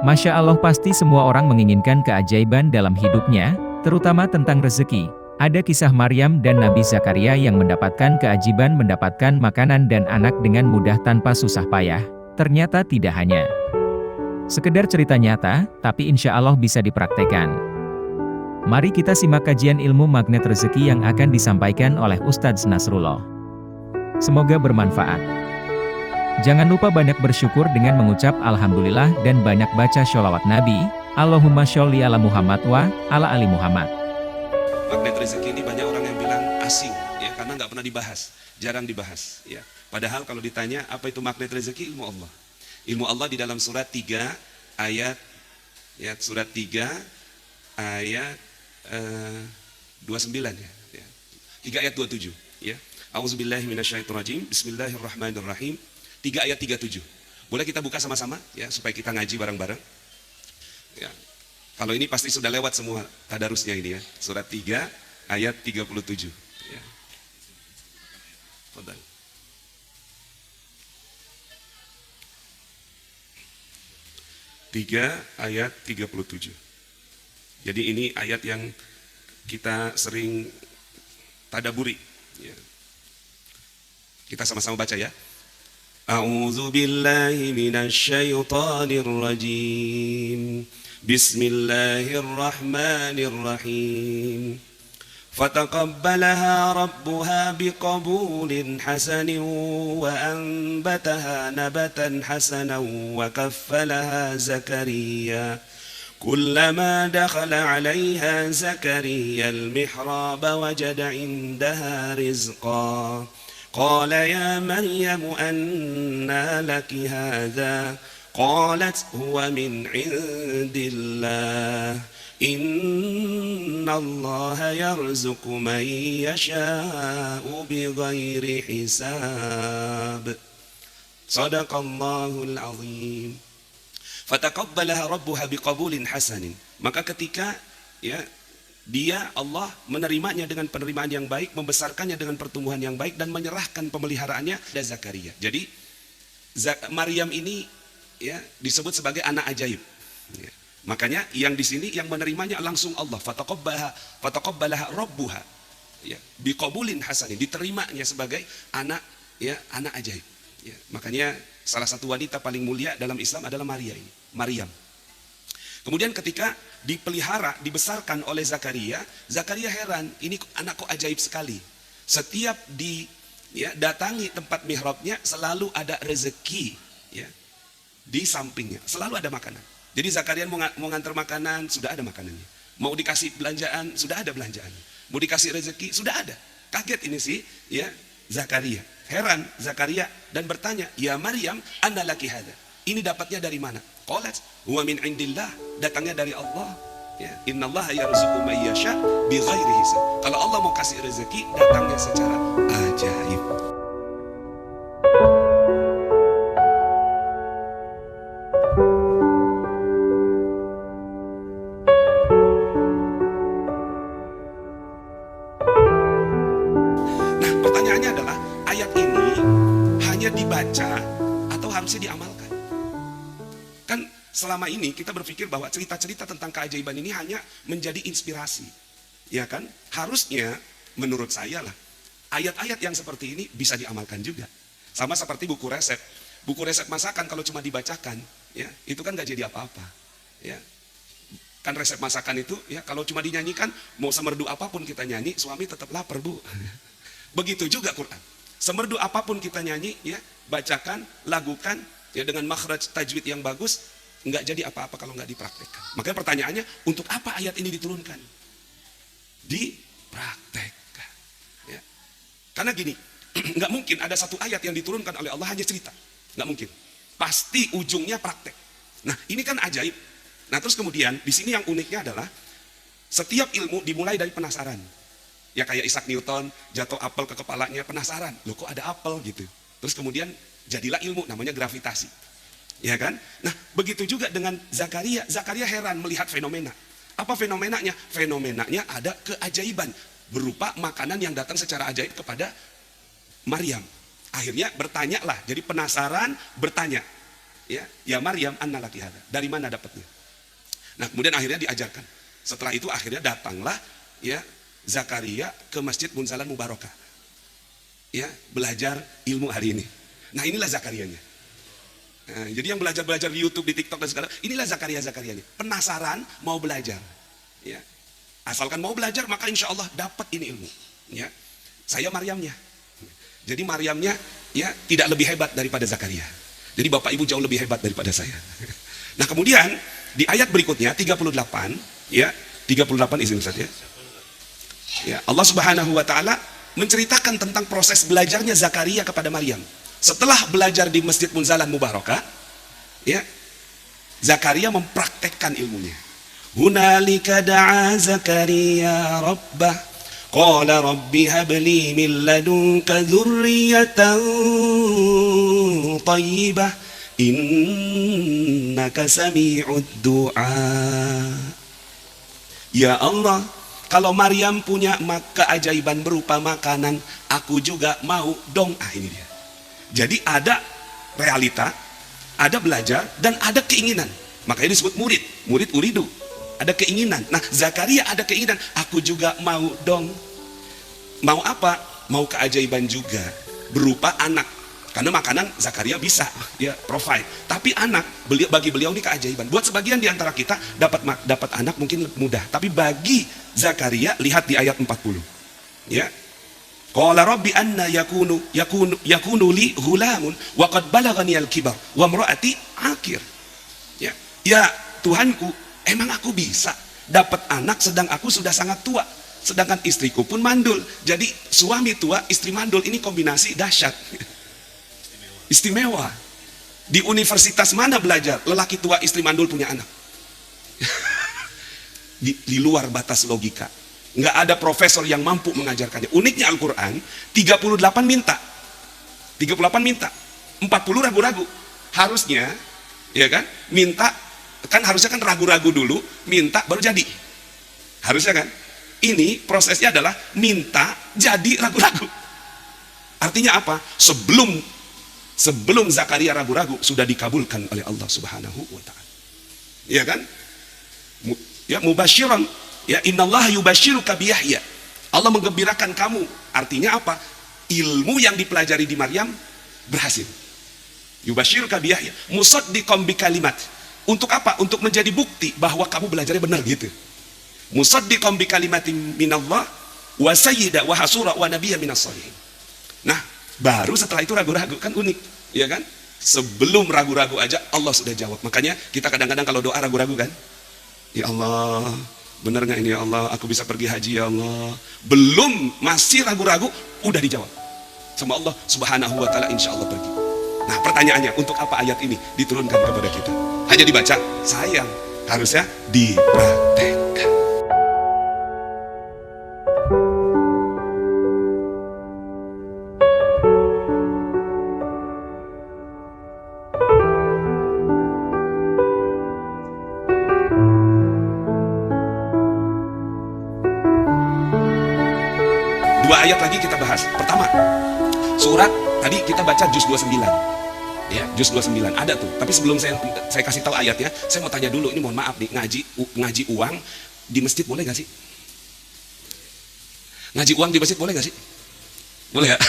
Masya Allah, pasti semua orang menginginkan keajaiban dalam hidupnya, terutama tentang rezeki. Ada kisah Maryam dan Nabi Zakaria yang mendapatkan keajaiban mendapatkan makanan dan anak dengan mudah tanpa susah payah. Ternyata tidak hanya sekedar cerita nyata, tapi insya Allah bisa dipraktekkan. Mari kita simak kajian ilmu magnet rezeki yang akan disampaikan oleh Ustadz Nasrullah. Semoga bermanfaat. Jangan lupa banyak bersyukur dengan mengucap Alhamdulillah dan banyak baca sholawat Nabi, Allahumma sholli ala Muhammad wa ala ali Muhammad. Magnet rezeki ini banyak orang yang bilang asing, ya, karena nggak pernah dibahas, jarang dibahas. Ya. Padahal kalau ditanya apa itu magnet rezeki, ilmu Allah. Ilmu Allah di dalam surat 3 ayat, ya, surat 3 ayat 29 ya. 3 ayat 27 ya. Auzubillahi minasyaitonirrajim. Bismillahirrahmanirrahim. 3 ayat 37. Boleh kita buka sama-sama ya supaya kita ngaji bareng-bareng. Ya. Kalau ini pasti sudah lewat semua tadarusnya ini ya. Surat 3 ayat 37 ya. Fadhal. 3 ayat 37. Jadi ini ayat yang kita sering tadaburi ya. Kita sama-sama baca ya. A'udzu billahi minasy syaithanir rajim. Bismillahirrahmanirrahim. Fataqabbalaha rabbuha biqabulin hasanin wa anbataha nabatan hasanan wa kaffalaha Zakaria. كلما دخل عليها زكريا المحراب وجد عندها رزقا قال يا مريم أنى لك هذا قالت هو من عند الله إن الله يرزق من يشاء بغير حساب صدق الله العظيم. Fataqabbalaha rabbuha biqabulin hasanin. Maka ketika ya dia Allah menerimanya dengan penerimaan yang baik, membesarkannya dengan pertumbuhan yang baik dan menyerahkan pemeliharaannya kepada Zakaria. Jadi Maryam ini ya disebut sebagai anak ajaib. Ya. Makanya yang di sini yang menerimanya langsung Allah. Fataqabbalaha rabbuha ya biqabulin hasanin, diterimanya sebagai anak ya anak ajaib. Ya. Makanya salah satu wanita paling mulia dalam Islam adalah Maryam. Kemudian ketika dipelihara, dibesarkan oleh Zakaria, Zakaria heran, ini anak kok ajaib sekali. Setiap datangi tempat mihrabnya selalu ada rezeki ya, di sampingnya, selalu ada makanan. Jadi Zakaria mau ngantar makanan, sudah ada makanannya. Mau dikasih belanjaan, sudah ada belanjaan. Mau dikasih rezeki, sudah ada. Kaget ini sih ya Zakaria. Heran Zakaria dan bertanya, "Ya Maryam, anna laki hadza?" Ini dapatnya dari mana? Qalat, "Huwa min indillah." Datangnya dari Allah. Ya, innallaha yarzuqu may yasha bighairi hisab. Kalau Allah mau kasih rezeki, datangnya secara ajaib. Nah, pertanyaannya adalah ayat ini hanya dibaca atau harusnya diamalkan? Kan selama ini kita berpikir bahwa cerita-cerita tentang keajaiban ini hanya menjadi inspirasi. Ya kan? Harusnya menurut saya lah, ayat-ayat yang seperti ini bisa diamalkan juga. Sama seperti buku resep. Buku resep masakan kalau cuma dibacakan, ya, itu kan gak jadi apa-apa. Ya. Kan resep masakan itu, ya, kalau cuma dinyanyikan, mau semerdu apapun kita nyanyi, suami tetap lapar, Bu. Begitu juga Quran. Semerdu apapun kita nyanyi, ya, bacakan, lagukan, ya, dengan makhraj tajwid yang bagus, nggak jadi apa-apa kalau nggak dipraktekkan. Makanya pertanyaannya, untuk apa ayat ini diturunkan? Dipraktekkan. Ya. Karena gini, nggak mungkin ada satu ayat yang diturunkan oleh Allah hanya cerita, nggak mungkin. Pasti ujungnya praktek. Nah, ini kan ajaib. Nah, terus kemudian di sini yang uniknya adalah setiap ilmu dimulai dari penasaran. Ya kayak Isaac Newton jatuh apel ke kepalanya, penasaran, loh kok ada apel gitu. Terus kemudian jadilah ilmu namanya gravitasi. Ya kan? Nah, begitu juga dengan Zakaria. Zakaria heran melihat fenomena. Apa fenomenanya? Fenomenanya ada keajaiban berupa makanan yang datang secara ajaib kepada Maryam. Akhirnya bertanyalah, jadi penasaran bertanya. Ya Maryam, anna laki hada. Dari mana dapatnya? Nah, kemudian akhirnya diajarkan. Setelah itu akhirnya datanglah ya Zakaria ke Masjid Munzalan Mubarakah. Ya, belajar ilmu hari ini. Nah, inilah Zakarianya. Nah, jadi yang belajar-belajar di YouTube, di TikTok dan segala, inilah Zakarianya. Penasaran, mau belajar. Ya. Asalkan mau belajar, maka insya Allah dapat ini ilmu. Ya. Saya Maryamnya. Jadi Maryamnya ya tidak lebih hebat daripada Zakaria. Jadi Bapak Ibu jauh lebih hebat daripada saya. Nah, kemudian di ayat berikutnya 38 ya, 38 izin Ustaz ya. Ya, Allah Subhanahu wa taala menceritakan tentang proses belajarnya Zakaria kepada Maryam. Setelah belajar di Masjid Munzalan Mubarakah, ya, Zakaria mempraktekkan ilmunya. Hunalika da'a Zakaria rabbah qala rabbi habli min ladunka dzurriyyatan thayyibah innaka sami'ud du'a. Ya Allah, kalau Maryam punya keajaiban berupa makanan, aku juga mau dong. Ini dia. Jadi ada realita, ada belajar, dan ada keinginan. Makanya disebut murid uridu. Ada keinginan. Nah, Zakaria ada keinginan, aku juga mau dong. Mau apa? Mau keajaiban juga berupa anak. Karena makanan Zakaria bisa dia provide. Tapi anak bagi beliau ini keajaiban. Buat sebagian di antara kita dapat anak mungkin mudah, tapi bagi Zakaria lihat di ayat 40. Ya. Qala rabbi anna yakunu li ghulamun wa qad balaghani al-kibar wa imraati aqir. Ya. Ya Tuhanku, emang aku bisa dapat anak sedang aku sudah sangat tua, sedangkan istriku pun mandul. Jadi suami tua, istri mandul, ini kombinasi dahsyat. Istimewa. Di universitas mana belajar lelaki tua istri mandul punya anak? di luar batas logika. Nggak ada profesor yang mampu mengajarkannya. Uniknya Al-Quran 38 minta, 40 ragu-ragu. Harusnya ya kan harusnya ragu-ragu dulu, minta baru jadi. Harusnya kan. Ini prosesnya adalah minta jadi ragu-ragu. Artinya apa? Sebelum Zakaria ragu-ragu sudah dikabulkan oleh Allah Subhanahu wa taala. Ya kan? Ya mubasyiran, ya innallaha yubasyiruka bi Yahya. Allah menggembirakan kamu. Artinya apa? Ilmu yang dipelajari di Maryam berhasil. Yubasyiruka bi Yahya, musaddiqan bi kalimat. Untuk apa? Untuk menjadi bukti bahwa kamu belajarnya benar gitu. Musaddiqan bi kalimatin minallah wa sayyida wa hasura wa nabiyya minas shalihin. Nah, baru setelah itu ragu-ragu, kan unik, ya kan? Sebelum ragu-ragu aja Allah sudah jawab. Makanya kita kadang-kadang kalau doa ragu-ragu kan? Ya Allah, benar nggak ini ya Allah? Aku bisa pergi haji ya Allah. Belum, masih ragu-ragu, udah dijawab sama Allah Subhanahu wa taala, insya Allah pergi. Nah, pertanyaannya, untuk apa ayat ini diturunkan kepada kita? Hanya dibaca? Sayang, harusnya dipraktekkan. Dua ayat lagi kita bahas. Pertama, surat tadi kita baca juz 29. Ya, juz 29 ada tuh. Tapi sebelum saya kasih tahu ayatnya, saya mau tanya dulu, ini mohon maaf nih, ngaji uang di masjid boleh gak sih? Ngaji uang di masjid boleh gak sih? Boleh ya?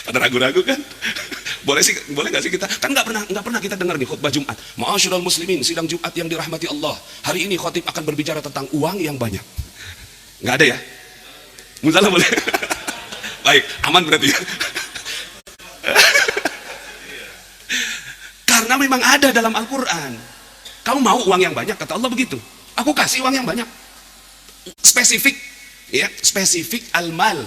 Pada ragu-ragu kan? Boleh gak sih kita? Kan nggak pernah kita dengar nih khutbah Jumat. Ma'asyiral muslimin, sidang Jumat yang dirahmati Allah. Hari ini khatib akan berbicara tentang uang yang banyak. Nggak ada ya? Muzalah boleh? Baik, aman berarti ya. Karena memang ada dalam Al-Quran. Kamu mau uang yang banyak, kata Allah begitu. Aku kasih uang yang banyak. Spesifik, ya, spesifik al-mal,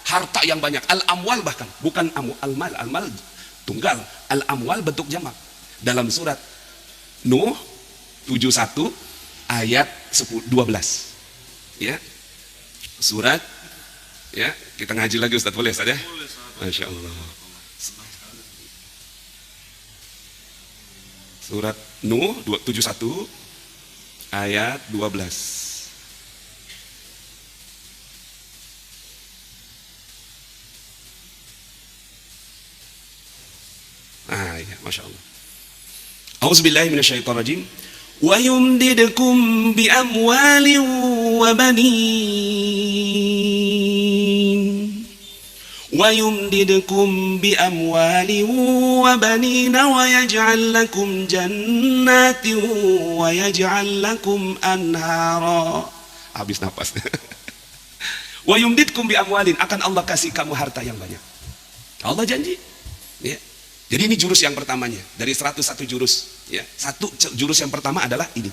harta yang banyak. Al-amwal bahkan, bukan al-mal, al-mal tunggal, al-amwal bentuk jamak. Dalam surat Nuh 71 ayat 12. Ya. Surat, ya, kita ngaji lagi Ustaz, boleh Ustaz ya? Masya Allah. Surat Nuh 71 ayat 12. Ya, Masya Allah. A'udzubillahi minasyaitonirrajim. Wa yumdidkum bi amwalin wa banin. Wa yumdidkum bi amwalin wa banin wa yaj'al lakum jannatin wa yaj'al lakum anhara. Habis napas. Wa yumdidkum bi amwalin, akan Allah kasih kamu harta yang banyak. Allah janji. Ya. Jadi ini jurus yang pertamanya dari 101 jurus. Ya. Satu jurus yang pertama adalah ini.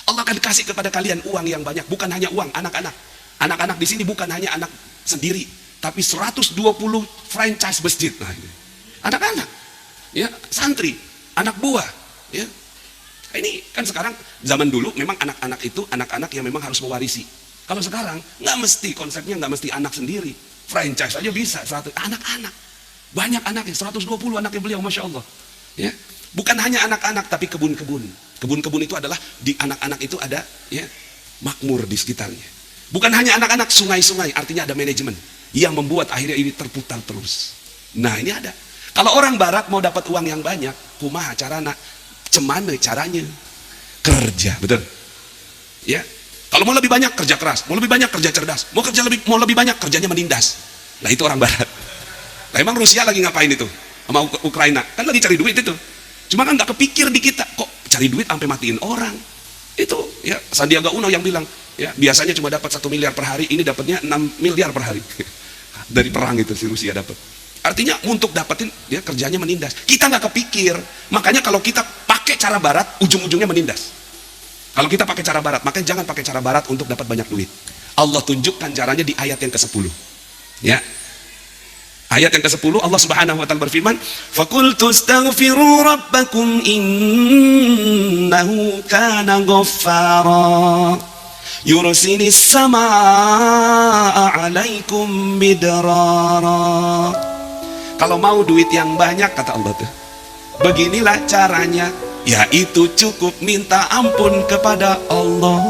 Allah akan kasih kepada kalian uang yang banyak, bukan hanya uang anak-anak. Anak-anak di sini bukan hanya anak sendiri, tapi 120 franchise masjid. Nah, ini. Anak-anak, ya, santri, anak buah, ya. Ini kan sekarang zaman dulu memang anak-anak itu anak-anak yang memang harus mewarisi. Kalau sekarang nggak mesti, konsepnya nggak mesti anak sendiri, franchise aja bisa. Anak-anak, banyak anaknya, 120 anaknya beliau, masya Allah. Ya, bukan hanya anak-anak tapi kebun-kebun. Kebun-kebun itu adalah di anak-anak itu ada ya makmur di sekitarnya. Bukan hanya anak-anak, sungai-sungai, artinya ada manajemen yang membuat akhirnya ini terputar terus. Nah ini ada. Kalau orang barat mau dapat uang yang banyak, kumaha carana, cemana caranya, kerja, betul? Ya. Kalau mau lebih banyak kerja keras, mau lebih banyak kerja cerdas, mau lebih banyak kerjanya menindas. Nah itu orang barat. Nah emang Rusia lagi ngapain itu sama Ukraina? Kan lagi cari duit itu. Cuma kan nggak kepikir di kita, kok cari duit sampai matiin orang. Itu ya Sandiaga Uno yang bilang, ya biasanya cuma dapat 1 miliar per hari, ini dapatnya 6 miliar per hari. Dari perang itu si Rusia dapat. Artinya untuk dapetin dia kerjanya menindas. Kita nggak kepikir. Makanya kalau kita pakai cara barat, ujung-ujungnya menindas. Kalau kita pakai cara barat, makanya jangan pakai cara barat untuk dapat banyak duit. Allah tunjukkan caranya di ayat yang ke-10. Ya. Ayat yang ke-10 Allah Subhanahu wa taala berfirman, "Faqultu astaghfiru rabbakum innahu kana ghaffara. Yursilis samaa'a 'alaikum midrara." Kalau mau duit yang banyak, kata Allah tuh, beginilah caranya, yaitu cukup minta ampun kepada Allah.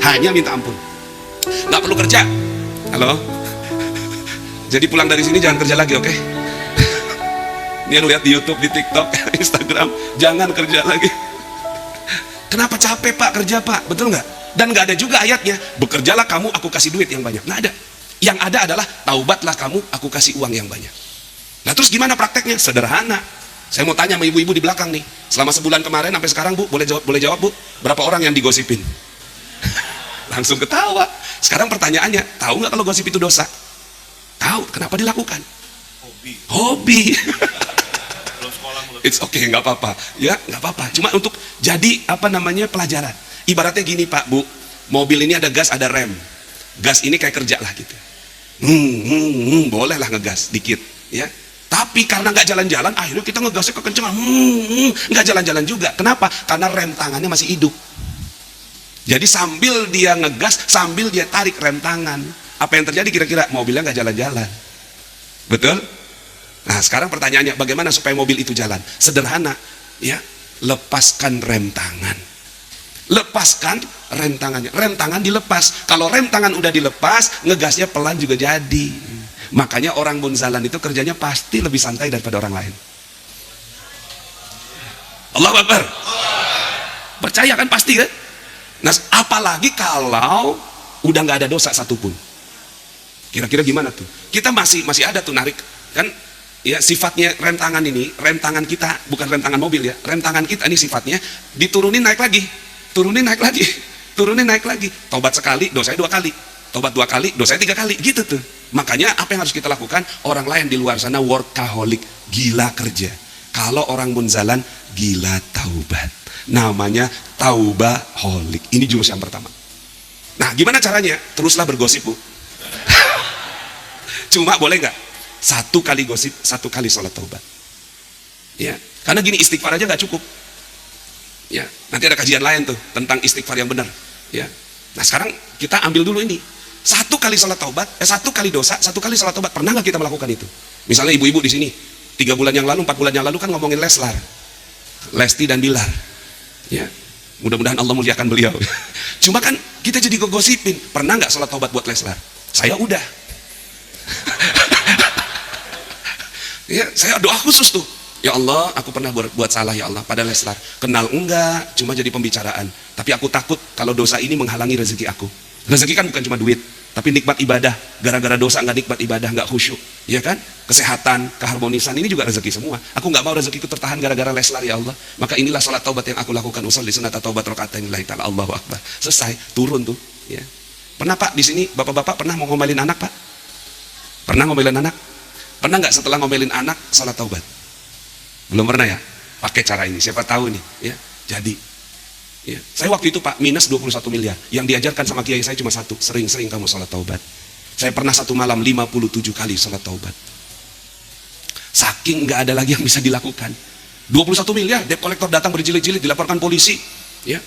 Hanya minta ampun, nggak perlu kerja. Halo, jadi pulang dari sini jangan kerja lagi, oke? Ini yang lihat di YouTube, di TikTok, Instagram, jangan kerja lagi. Kenapa capek pak kerja pak? Betul nggak? Dan nggak ada juga ayatnya, bekerjalah kamu, aku kasih duit yang banyak. Nggak ada. Yang ada adalah taubatlah kamu, aku kasih uang yang banyak. Nah terus gimana prakteknya? Sederhana. Saya mau tanya sama ibu-ibu di belakang nih, selama sebulan kemarin sampai sekarang bu, boleh jawab bu, berapa orang yang digosipin? Langsung ketawa. Sekarang pertanyaannya, tahu nggak kalau gosip itu dosa? Tahu. Kenapa dilakukan? Hobi. It's okay, nggak apa-apa. Ya, nggak apa-apa. Cuma untuk jadi pelajaran. Ibaratnya gini pak, bu, mobil ini ada gas, ada rem. Gas ini kayak kerja lah gitu. Bolehlah ngegas dikit, ya. Tapi karena nggak jalan-jalan, akhirnya kita ngegasnya kekencengan. Nggak jalan-jalan juga. Kenapa? Karena rem tangannya masih hidup. Jadi sambil dia ngegas, sambil dia tarik rem tangan, apa yang terjadi kira-kira? Mobilnya nggak jalan-jalan. Betul? Nah sekarang pertanyaannya, bagaimana supaya mobil itu jalan? Sederhana, ya, lepaskan rem tangan. Lepaskan rem tangannya. Rem tangan dilepas. Kalau rem tangan udah dilepas, ngegasnya pelan juga jadi. Makanya orang bunzalan itu kerjanya pasti lebih santai daripada orang lain. Allahu Akbar. Percaya kan pasti kan? Nah apalagi kalau udah nggak ada dosa satupun. Kira-kira gimana tuh? Kita masih ada tuh narik kan? Ya sifatnya rem tangan ini, rem tangan kita bukan rem tangan mobil ya, rem tangan kita ini sifatnya diturunin naik lagi, turunin naik lagi, turunin naik lagi. Tobat sekali, dosanya 2 kali. Tobat 2 kali, dosanya 3 kali, gitu tuh. Makanya apa yang harus kita lakukan? Orang lain di luar sana workaholic, gila kerja. Kalau orang bunzalan, gila taubat. Namanya taubaholic. Ini jurus yang pertama. Nah, gimana caranya? Teruslah bergosip, Bu. Cuma boleh nggak? 1 kali gosip, 1 kali sholat taubat. Ya, karena gini istighfar aja nggak cukup. Ya, nanti ada kajian lain tuh tentang istighfar yang benar. Ya, nah sekarang kita ambil dulu ini. 1 kali sholat taubat, 1 kali dosa, 1 kali sholat taubat. Pernah nggak kita melakukan itu? Misalnya ibu-ibu di sini, 3 bulan yang lalu, 4 bulan yang lalu kan ngomongin Leslar, Lesti dan Bilar. Ya, Mudah-mudahan Allah muliakan beliau. Cuma kan kita jadi gosipin. Pernah nggak sholat taubat buat Leslar? Saya udah. Ya, saya doa khusus tuh. Ya Allah, aku pernah buat salah ya Allah pada Leslar. Kenal enggak, cuma jadi pembicaraan. Tapi aku takut kalau dosa ini menghalangi rezeki aku. Rezeki kan bukan cuma duit, tapi nikmat ibadah. Gara-gara dosa nggak nikmat ibadah, nggak khusyuk, ya kan? Kesehatan, keharmonisan ini juga rezeki semua. Aku nggak mau rezekiku tertahan gara-gara Leslar ya Allah. Maka inilah sholat taubat yang aku lakukan. Usolli sunata taubat rakaatain lillahi ta'ala, Allahu akbar. Selesai, turun tuh. Ya. Pernah Pak di sini, bapak-bapak pernah mau ngomelin anak Pak? Pernah ngomelin anak? Pernah nggak setelah ngomelin anak sholat taubat? Belum pernah ya? Pakai cara ini, siapa tahu nih, ya. Jadi, ya. Saya waktu itu Pak minus 21 miliar. Yang diajarkan sama kiai saya cuma satu, sering-sering kamu sholat taubat. Saya pernah satu malam 57 kali sholat taubat. Saking nggak ada lagi yang bisa dilakukan. 21 miliar, debt collector datang berjilid-jilid, dilaporkan polisi, ya.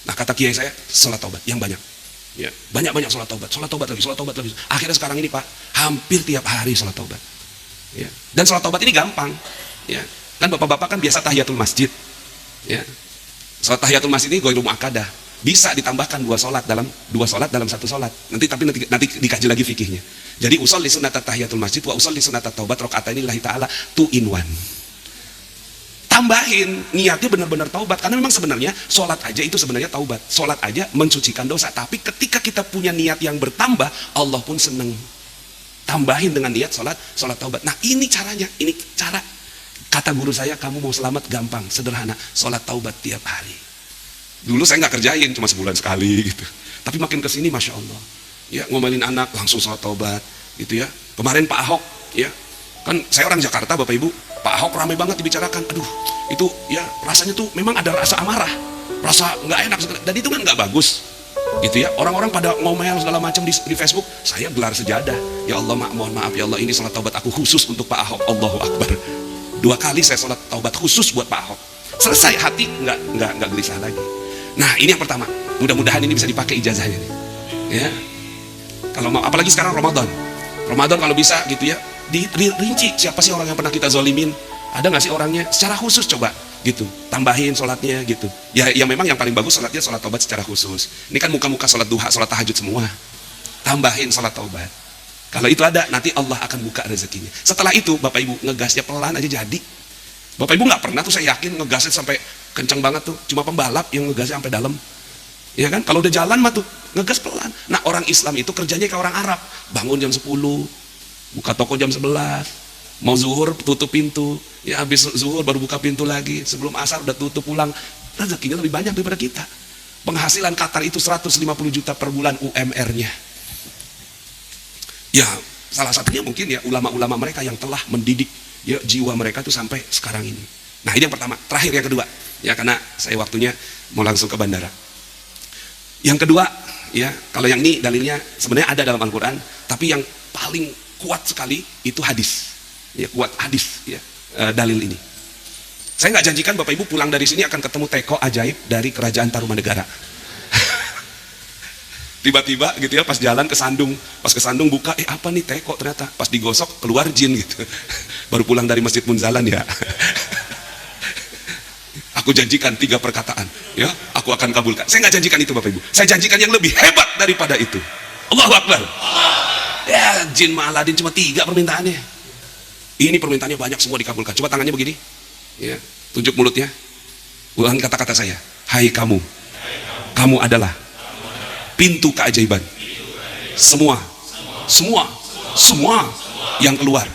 Nah kata kiai saya, sholat taubat yang banyak. Ya, banyak-banyak sholat taubat lagi, sholat taubat lagi. Akhirnya sekarang ini Pak, hampir tiap hari sholat taubat. Ya. Dan sholat taubat ini gampang. Ya. Kan bapak-bapak kan biasa tahiyatul masjid. Ya. Sholat tahiyatul masjid ini ghairu muakkadah. Bisa ditambahkan dua sholat dalam satu sholat. Nanti dikaji lagi fikihnya. Jadi usolli sunnatat tahiyatul masjid wa usolli sunnatat taubat rakaatain lillahi ta'ala 2 in 1. Tambahin niatnya benar-benar taubat, karena memang sebenarnya sholat aja itu sebenarnya taubat. Sholat aja mensucikan dosa, tapi ketika kita punya niat yang bertambah, Allah pun seneng. Tambahin dengan niat sholat taubat. Nah ini caranya, ini cara. Kata guru saya, kamu mau selamat gampang, sederhana, sholat taubat tiap hari. Dulu saya nggak kerjain, cuma sebulan sekali gitu. Tapi makin kesini, masya Allah, ya ngomelin anak langsung sholat taubat, gitu ya. Kemarin Pak Ahok, ya kan saya orang Jakarta, Bapak Ibu. Pak Ahok ramai banget dibicarakan. Aduh, itu ya rasanya tuh memang ada rasa amarah, rasa nggak enak, dan itu kan nggak bagus, gitu ya. Orang-orang pada ngomel segala macam di Facebook. Saya gelar sejadah. Ya Allah, mohon maaf ya Allah, ini sholat taubat aku khusus untuk Pak Ahok. Allahu Akbar. 2 kali saya sholat taubat khusus buat Pak Ahok. Selesai, hati nggak gelisah lagi. Nah ini yang pertama. Mudah-mudahan ini bisa dipakai ijazahnya nih. Ya. Kalau mau, apalagi sekarang Ramadan kalau bisa gitu ya. Dirinci siapa sih orang yang pernah kita zolimin, ada nggak sih orangnya secara khusus, coba gitu tambahin sholatnya gitu ya. Yang memang yang paling bagus sholatnya sholat taubat secara khusus. Ini kan muka-muka sholat duha, sholat tahajud semua, tambahin sholat taubat. Kalau itu ada, nanti Allah akan buka rezekinya. Setelah itu Bapak Ibu ngegasnya pelan aja jadi. Bapak Ibu nggak pernah tuh, saya yakin ngegasnya sampai kencang banget tuh, cuma pembalap yang ngegasnya sampai dalam, ya kan. Kalau udah jalan mah tuh ngegas pelan. Nah orang Islam itu kerjanya kayak orang Arab, bangun jam 10, buka toko jam 11, mau zuhur tutup pintu, ya habis zuhur baru buka pintu lagi, sebelum asar udah tutup pulang. Rezekinya lebih banyak daripada kita. Penghasilan Qatar itu 150 juta per bulan UMR-nya. Ya salah satunya mungkin ya ulama-ulama mereka yang telah mendidik ya jiwa mereka tuh sampai sekarang ini. Nah ini yang pertama. Terakhir yang kedua, ya karena saya waktunya mau langsung ke bandara. Yang kedua, ya kalau yang ini dalilnya sebenarnya ada dalam Al-Quran, tapi yang paling kuat sekali itu hadis, ya kuat hadis ya, dalil ini. Saya nggak janjikan Bapak Ibu pulang dari sini akan ketemu teko ajaib dari kerajaan Tarumanegara. Tiba-tiba gitu ya, pas jalan ke Sandung buka, apa nih teko, ternyata pas digosok keluar jin gitu. Baru pulang dari Masjid Munzalan ya. Aku janjikan 3 perkataan, ya aku akan kabulkan. Saya nggak janjikan itu Bapak Ibu, saya janjikan yang lebih hebat daripada itu. Allahu Akbar. Ya jin sama Aladin cuma 3 permintaannya. Ini permintaannya banyak, semua dikabulkan. Coba tangannya begini, ya tunjuk mulutnya, ulangi kata-kata saya. Hai kamu adalah pintu keajaiban. Semua yang keluar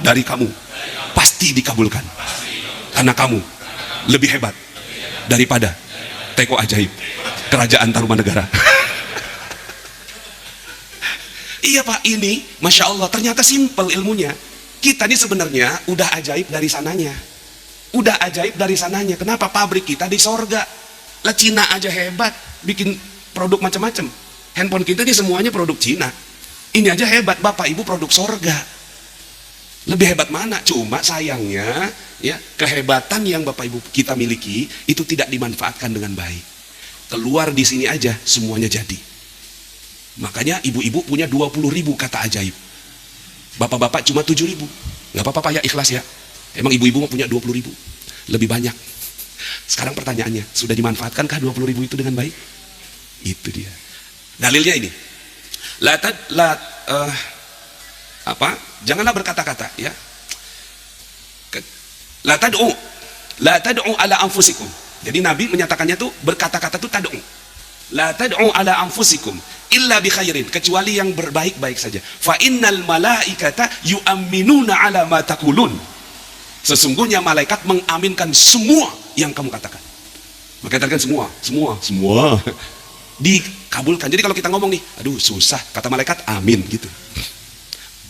dari kamu pasti dikabulkan, karena kamu lebih hebat daripada teko ajaib kerajaan Tarumanegara. Iya Pak, ini Masya Allah ternyata simpel ilmunya. Kita ini sebenarnya udah ajaib dari sananya. Kenapa? Pabrik kita di sorga. Lah Cina aja hebat bikin produk macam-macam. Handphone kita ini semuanya produk Cina. Ini aja hebat, Bapak Ibu produk sorga. Lebih hebat mana? Cuma sayangnya ya, kehebatan yang Bapak Ibu kita miliki itu tidak dimanfaatkan dengan baik. Keluar di sini aja semuanya jadi. Makanya ibu-ibu punya 20.000 kata ajaib. Bapak-bapak cuma 7.000. Nggak apa-apa Pak ya, ikhlas ya. Emang ibu-ibu punya 20.000. Lebih banyak. Sekarang pertanyaannya, sudah dimanfaatkankah 20.000 itu dengan baik? Itu dia. Dalilnya ini. Janganlah berkata-kata, ya. La tad'u ala anfusikum. Jadi Nabi menyatakannya tuh berkata-kata tuh tad'u. La tad'u ala anfusikum illa bi khairin, kecuali yang berbaik-baik saja. Fa innal malaikata yu'minuna ala ma taqulun. Sesungguhnya malaikat mengaminkan semua yang kamu katakan. Maka katakan semua dikabulkan. Jadi kalau kita ngomong nih, aduh susah, kata malaikat amin gitu.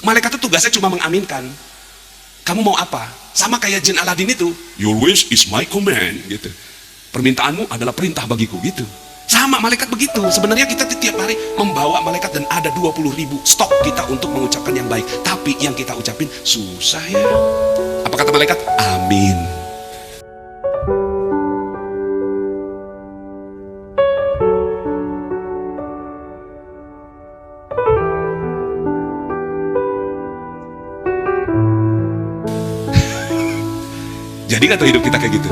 Malaikat itu tugasnya cuma mengaminkan. Kamu mau apa? Sama kayak jin Aladin itu, your wish is my command gitu. Permintaanmu adalah perintah bagiku gitu. Sama malaikat begitu. Sebenarnya kita tiap hari membawa malaikat dan ada 20.000 stok kita untuk mengucapkan yang baik. Tapi yang kita ucapin susah ya. Apa kata malaikat? Amin. Jadi nggak tuh hidup kita kayak gitu?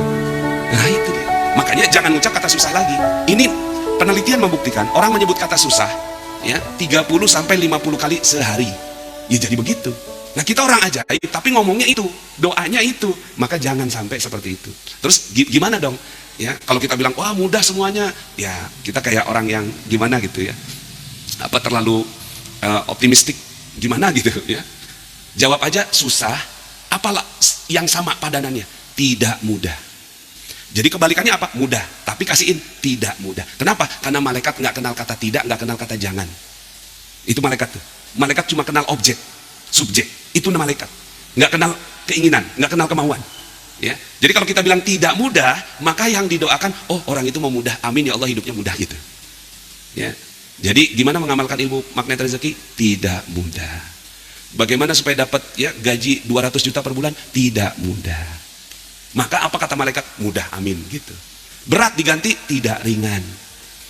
Nah itu dia. Makanya jangan ucap kata susah lagi. Ini penelitian membuktikan orang menyebut kata susah ya 30 sampai 50 kali sehari. Ya jadi begitu. Nah kita orang ajaib tapi ngomongnya itu, doanya itu. Maka jangan sampai seperti itu. Terus gimana dong? Ya kalau kita bilang wah mudah semuanya, ya kita kayak orang yang gimana gitu ya. Apa terlalu optimistik gimana gitu ya. Jawab aja susah, apalah yang sama padanannya? Tidak mudah. Jadi kebalikannya apa? Mudah. Tapi kasihin tidak mudah. Kenapa? Karena malaikat nggak kenal kata tidak, nggak kenal kata jangan. Itu malaikat tuh. Malaikat cuma kenal objek, subjek. Itu malaikat. Nggak kenal keinginan, nggak kenal kemauan. Ya. Jadi kalau kita bilang tidak mudah, maka yang didoakan, oh orang itu mau mudah. Amin ya Allah hidupnya mudah gitu. Ya. Jadi gimana mengamalkan ilmu magnet rezeki? Tidak mudah. Bagaimana supaya dapat ya gaji 200 juta per bulan? Tidak mudah. Maka apa kata malaikat? Mudah, amin gitu. Berat diganti tidak ringan.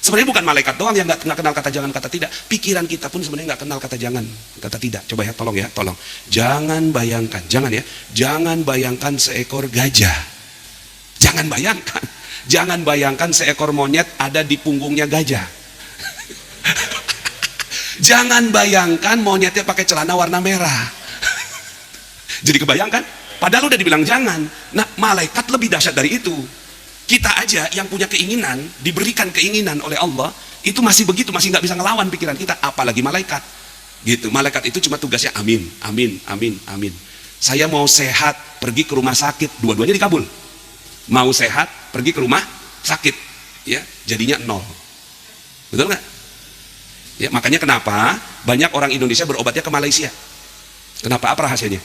Sebenarnya bukan malaikat doang yang nggak kenal kata jangan, kata tidak. Pikiran kita pun sebenarnya nggak kenal kata jangan, kata tidak. Coba ya, tolong. Jangan bayangkan, jangan bayangkan seekor gajah. Jangan bayangkan seekor monyet ada di punggungnya gajah. Jangan bayangkan monyetnya pakai celana warna merah. Jadi kebayangkan? Padahal udah dibilang jangan. Nah, malaikat lebih dahsyat dari itu. Kita aja yang punya keinginan, diberikan keinginan oleh Allah, itu masih begitu, masih nggak bisa ngelawan pikiran kita, apalagi malaikat. Gitu. Malaikat itu cuma tugasnya amin, amin, amin, amin. Saya mau sehat, pergi ke rumah sakit, dua-duanya dikabul. Mau sehat, pergi ke rumah sakit, ya, jadinya 0. Betul nggak? Ya, makanya kenapa banyak orang Indonesia berobatnya ke Malaysia? Kenapa? Apa rahasianya?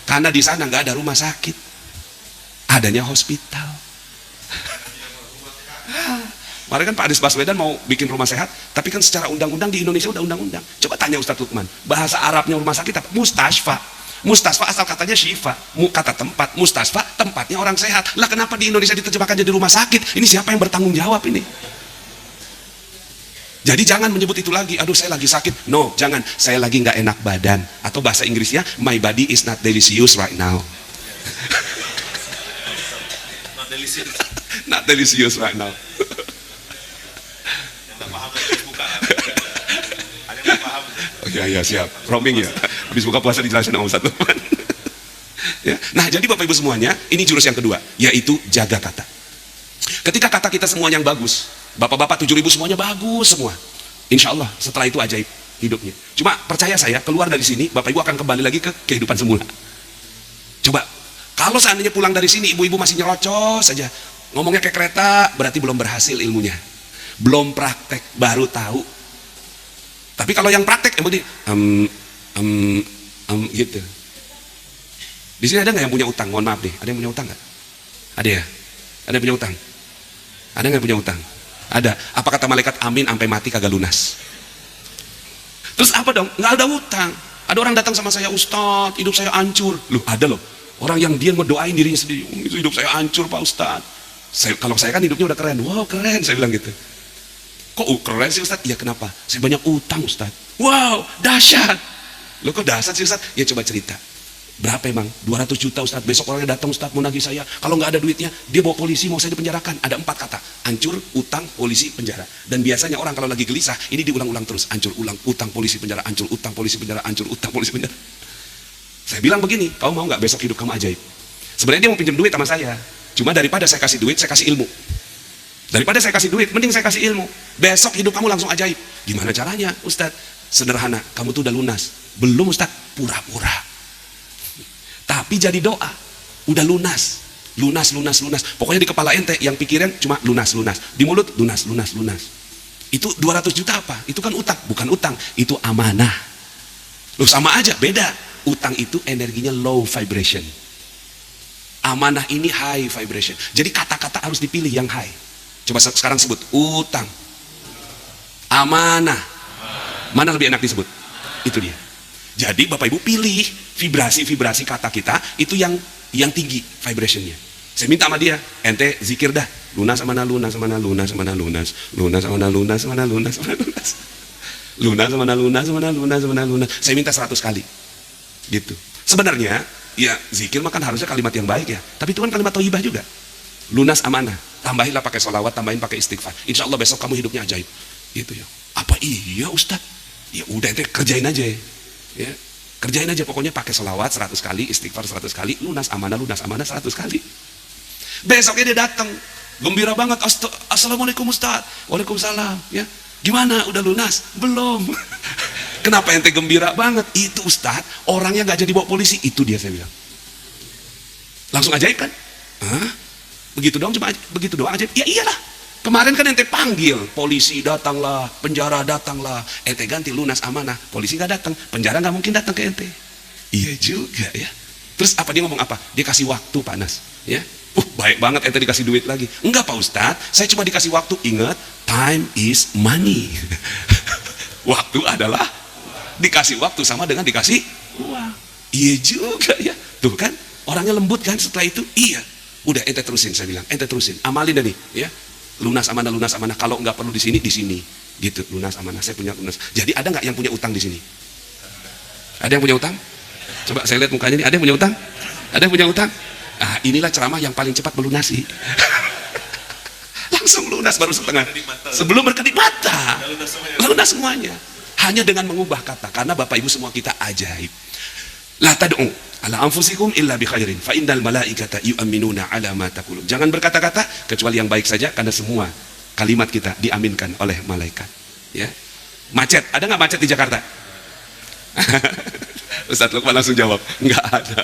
Karena di sana nggak ada rumah sakit, adanya hospital. Kemarin kan Pak Anies Baswedan mau bikin rumah sehat, tapi kan secara undang-undang di Indonesia udah undang-undang. Coba tanya Ustadz Lukman, bahasa Arabnya rumah sakit apa? Mustasfa. Mustasfa asal katanya syifa, kata tempat. Mustasfa tempatnya orang sehat. Lah kenapa di Indonesia diterjemahkan jadi rumah sakit? Ini siapa yang bertanggung jawab ini? Jadi jangan menyebut itu lagi, aduh saya lagi sakit. No, jangan, saya lagi nggak enak badan. Atau bahasa Inggrisnya, my body is not delicious right now. Not delicious right now. Oh iya siap, roaming ya. Habis buka puasa dijelasin sama Ustadz Lukman. Ya. Nah jadi Bapak Ibu semuanya, ini jurus yang kedua, yaitu jaga kata. Ketika kata kita semua yang bagus, bapak-bapak 7.000 semuanya bagus semua, insya Allah setelah itu ajaib hidupnya. Cuma percaya saya, keluar dari sini Bapak Ibu akan kembali lagi ke kehidupan semula. Coba kalau seandainya pulang dari sini ibu-ibu masih nyerocos saja, ngomongnya kayak kereta, berarti belum berhasil ilmunya, belum praktek, baru tahu. Tapi kalau yang praktek yang penting gitu. Di sini ada nggak yang punya utang? Mohon maaf deh, ada yang punya utang nggak? Ada ya? Ada yang punya utang? Ada nggak yang punya utang? Ada. Apa kata malaikat? Amin sampai mati kagak lunas. Terus apa dong? Nggak ada utang. Ada orang datang sama saya, Ustadz, hidup saya hancur. Loh ada loh. Orang yang dia ngedoain dirinya sendiri, hidup saya hancur Pak Ustadz. Kalau saya kan hidupnya udah keren. Wow keren, saya bilang gitu. Kok keren sih Ustadz? Iya kenapa? Saya banyak utang Ustadz. Wow dahsyat. Loh kok dahsyat sih Ustadz? Ya coba cerita. Berapa emang? 200 juta Ustaz. Besok orangnya datang Ustaz mau nagih saya. Kalau nggak ada duitnya, dia bawa polisi mau saya dipenjarakan. Ada 4 kata. Hancur, utang, polisi, penjara. Dan biasanya orang kalau lagi gelisah, ini diulang-ulang terus. Hancur, ulang, utang, polisi, penjara, hancur, utang, polisi, penjara, hancur, utang, polisi, penjara. Saya bilang begini, kamu mau nggak besok hidup kamu ajaib? Sebenarnya dia mau pinjam duit sama saya. Cuma daripada saya kasih duit, saya kasih ilmu. Daripada saya kasih duit, mending saya kasih ilmu. Besok hidup kamu langsung ajaib. Gimana caranya Ustaz? Sederhana, kamu tuh udah lunas. Belum Ustaz, pura-pura. Tapi jadi doa, udah lunas, lunas, lunas, lunas. Pokoknya di kepala ente yang pikiran cuma lunas, lunas. Di mulut lunas, lunas, lunas. Itu 200 juta apa? Itu kan utang, bukan utang, itu amanah. Loh sama aja, beda. Utang itu energinya low vibration. Amanah ini high vibration. Jadi kata-kata harus dipilih yang high. Coba sekarang sebut, utang, amanah. Mana lebih enak disebut? Itu dia. Jadi Bapak Ibu pilih vibrasi-vibrasi kata kita itu yang tinggi vibrationnya. Saya minta sama dia, ente zikir dah, lunas amana lunas amana lunas amana lunas, lunas amana lunas amana lunas amana lunas, lunas amana lunas amana lunas amana lunas. Saya minta 100 kali, gitu. Sebenarnya ya zikir mah kan harusnya kalimat yang baik ya, tapi itu kan kalimat thayyibah juga. Lunas amanah, tambahinlah pakai sholawat, tambahin pakai istighfar. Insya Allah besok kamu hidupnya ajaib, gitu ya. Apa iya Ustaz? Ya udah ente kerjain aja ya, kerjain aja pokoknya pakai sholawat 100 kali, istighfar 100 kali, lunas amanah 100 kali. Besoknya dia datang gembira banget, assalamualaikum Ustaz. Waalaikumsalam. Ya gimana, udah lunas? Belum. Kenapa ente gembira banget? Itu Ustaz, orangnya gak jadi bawa polisi. Itu dia, saya bilang langsung ajaib kan? Hah? Begitu doang, cuma begitu doang ajaib? Ya iyalah, kemarin kan ente panggil, polisi datanglah, penjara datanglah, ente ganti lunas amanah, polisi gak datang, penjara gak mungkin datang ke ente. Iya juga ya. Terus apa dia ngomong apa? Dia kasih waktu panas ya. Baik banget ente dikasih duit lagi. Enggak Pak Ustadz, saya cuma dikasih waktu. Ingat, time is money. Waktu adalah, dikasih waktu sama dengan dikasih uang. Iya juga ya. Tuh kan, orangnya lembut kan setelah itu. Iya. Udah ente terusin, saya bilang, ente terusin, amalin dah nih ya. Lunas amanah, kalau nggak perlu di sini gitu. Lunas amanah, saya punya lunas. Jadi ada nggak yang punya utang di sini? Ada yang punya utang? Coba saya lihat mukanya nih, ada yang punya utang? Ada yang punya utang? Ah, inilah ceramah yang paling cepat melunasi. Langsung lunas baru setengah. Sebelum berkedip mata, lunas semuanya. Hanya dengan mengubah kata, karena Bapak Ibu semua kita ajaib. La tad'u ala anfusikum illa bi khairin fa innal malaikata yu'minuna ala ma taqulun. Jangan berkata-kata kecuali yang baik saja, karena semua kalimat kita diaminkan oleh malaikat. Ya. Macet, ada nggak macet di Jakarta? Ustaz Lukman langsung jawab, nggak ada.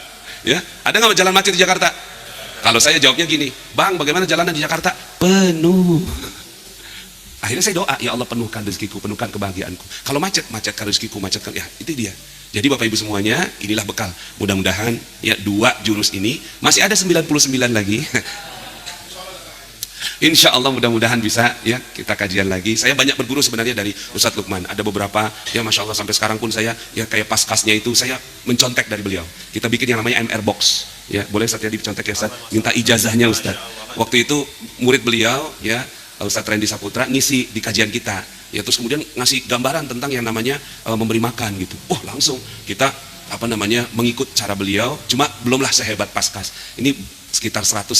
Ya, ada nggak jalan macet di Jakarta? Kalau saya jawabnya gini, Bang, bagaimana jalanan di Jakarta? Penuh. Akhirnya saya doa, ya Allah penuhkan rezekiku, penuhkan kebahagiaanku. Kalau macetkan rezekiku, macetkan, ya itu dia. Jadi Bapak Ibu semuanya, inilah bekal. Mudah-mudahan ya 2 jurus ini, masih ada 99 lagi. Insya Allah mudah-mudahan bisa ya kita kajian lagi. Saya banyak berguru sebenarnya dari Ustadz Lukman. Ada beberapa ya Masya Allah sampai sekarang pun saya ya kayak paskasnya itu saya mencontek dari beliau. Kita bikin yang namanya MR Box. Ya boleh Ustadz ya dicontek ya Ustadz. Minta ijazahnya Ustadz. Waktu itu murid beliau ya Ustadz Randy Saputra ngisi di kajian kita. Ya terus kemudian ngasih gambaran tentang yang namanya memberi makan gitu. Langsung kita mengikut cara beliau. Cuma belumlah sehebat paskas. Ini sekitar 150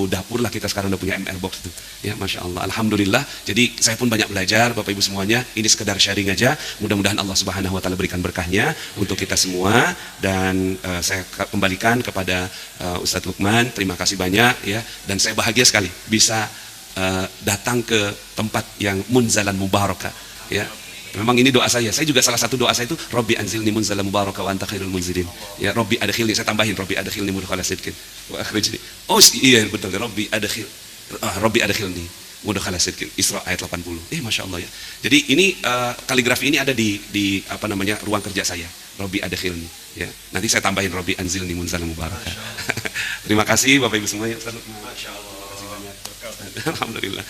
dapur lah kita sekarang udah punya MR Box itu ya, Masya Allah, Alhamdulillah. Jadi saya pun banyak belajar Bapak Ibu semuanya. Ini sekedar sharing aja, mudah-mudahan Allah Subhanahu Wa Ta'ala berikan berkahnya untuk kita semua. Dan saya kembalikan kepada Ustadz Lukman, terima kasih banyak ya. Dan saya bahagia sekali bisa datang ke tempat yang munzalan mubarakah ya. Memang ini doa saya juga salah satu doa saya itu Robbi anzilni munzalan mubarakah wa anta khairul munzilin ya. Robbi adkhilni, saya tambahin Robbi adkhilni mudkhala sidqin wa akhrijni. Oh iya betul, Robbi adkhilni mudkhala sidqin, Isra ayat 80. Masya Allah ya. Jadi ini kaligrafi ini ada di ruang kerja saya, Robbi adkhilni ya. Nanti saya tambahin Robbi anzilni munzalan mubarakah. Terima kasih Bapak Ibu semuanya. Masya Allah. Alhamdulillah.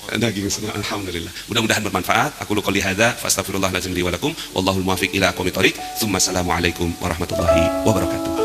Daging semua, alhamdulillah. Mudah-mudahan bermanfaat. Aku qouli hadza fa astaghfirullahalazim li wa lakum wallahul muwaffiq ila aqwamit thoriq. Tsumma assalamu alaikum warahmatullahi wabarakatuh.